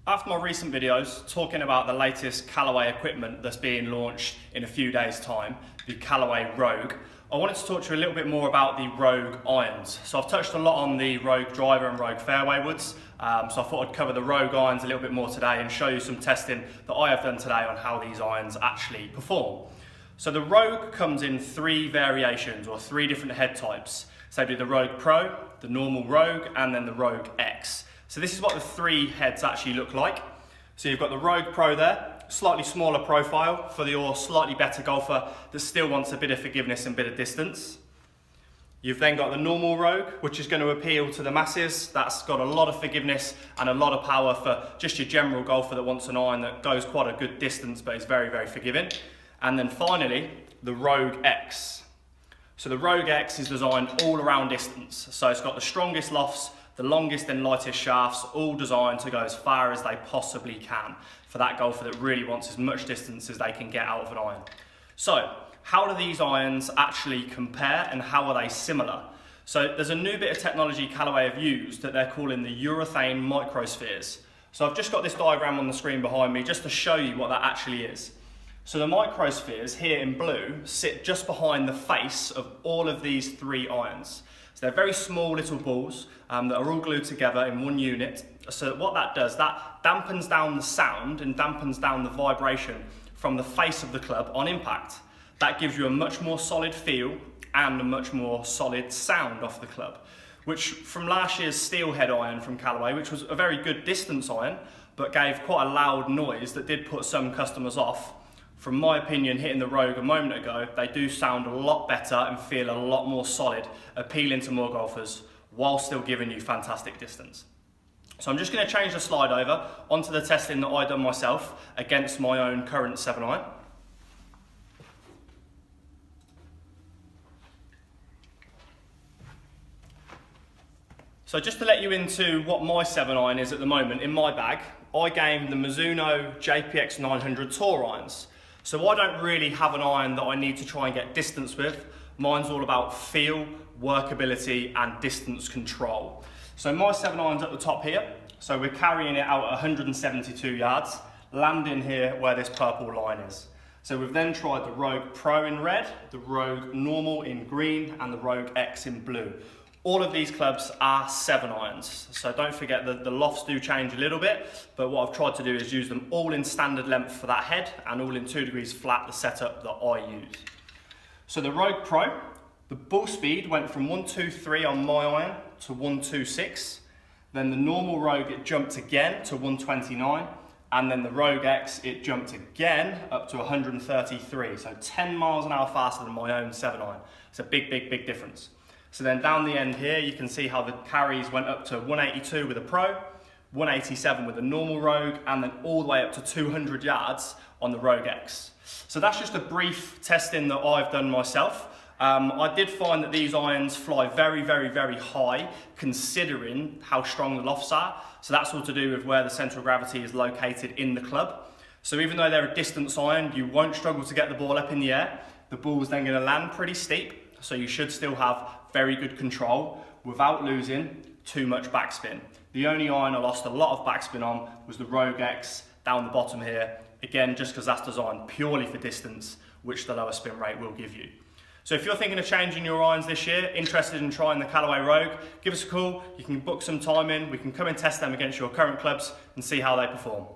After my recent videos talking about the latest Callaway equipment that's being launched in a few days' time, the Callaway Rogue, I wanted to talk to you a little bit more about the Rogue irons. So I've touched a lot on the Rogue driver and Rogue fairway woods, so I thought I'd cover the Rogue irons a little bit more today and show you some testing that I have done today on how these irons actually perform. So the Rogue comes in three variations or three different head types. So they do the Rogue Pro, the normal Rogue, and then the Rogue X. So this is what the three heads actually look like. So you've got the Rogue Pro there, slightly smaller profile for your slightly better golfer that still wants a bit of forgiveness and a bit of distance. You've then got the normal Rogue, which is going to appeal to the masses. That's got a lot of forgiveness and a lot of power for just your general golfer that wants an iron that goes quite a good distance but is very, very forgiving. And then finally, the Rogue X. So the Rogue X is designed all around distance. So it's got the strongest lofts, the longest and lightest shafts, all designed to go as far as they possibly can for that golfer that really wants as much distance as they can get out of an iron. So how do these irons actually compare and how are they similar? So there's a new bit of technology Callaway have used that they're calling the urethane microspheres. So I've just got this diagram on the screen behind me just to show you what that actually is. So the microspheres here in blue sit just behind the face of all of these three irons. So they're very small little balls that are all glued together in one unit. So what that does, that dampens down the sound and dampens down the vibration from the face of the club on impact. That gives you a much more solid feel and a much more solid sound off the club, which from last year's steel head iron from Callaway, which was a very good distance iron, but gave quite a loud noise that did put some customers off. From my opinion, hitting the Rogue a moment ago, they do sound a lot better and feel a lot more solid, appealing to more golfers, while still giving you fantastic distance. So I'm just going to change the slide over onto the testing that I done myself against my own current 7-iron. So just to let you into what my 7-iron is at the moment in my bag, I gamed the Mizuno JPX 900 Tour irons. So I don't really have an iron that I need to try and get distance with. Mine's all about feel, workability and distance control. So my 7-iron's at the top here. So we're carrying it out at 172 yards, landing here where this purple line is. So we've then tried the Rogue Pro in red, the Rogue Normal in green and the Rogue X in blue. All of these clubs are 7-irons, so don't forget that the lofts do change a little bit, but what I've tried to do is use them all in standard length for that head and all in 2 degrees flat, the setup that I use. So the Rogue Pro, the ball speed went from 123 on my iron to 126, then the normal Rogue it jumped again to 129, and then the Rogue X it jumped again up to 133, so 10 miles an hour faster than my own 7-iron. It's a big, big, big difference. So then down the end here, you can see how the carries went up to 182 with a Pro, 187 with a normal Rogue, and then all the way up to 200 yards on the Rogue X. So that's just a brief testing that I've done myself. I did find that these irons fly very, very, very high, considering how strong the lofts are. So that's all to do with where the central gravity is located in the club. So even though they're a distance iron, you won't struggle to get the ball up in the air. The ball's then going to land pretty steep, so you should still have very good control without losing too much backspin. The only iron I lost a lot of backspin on was the Rogue X down the bottom here, again just because that's designed purely for distance, which the lower spin rate will give you. So if you're thinking of changing your irons this year, interested in trying the Callaway Rogue, give us a call, you can book some time in, we can come and test them against your current clubs and see how they perform.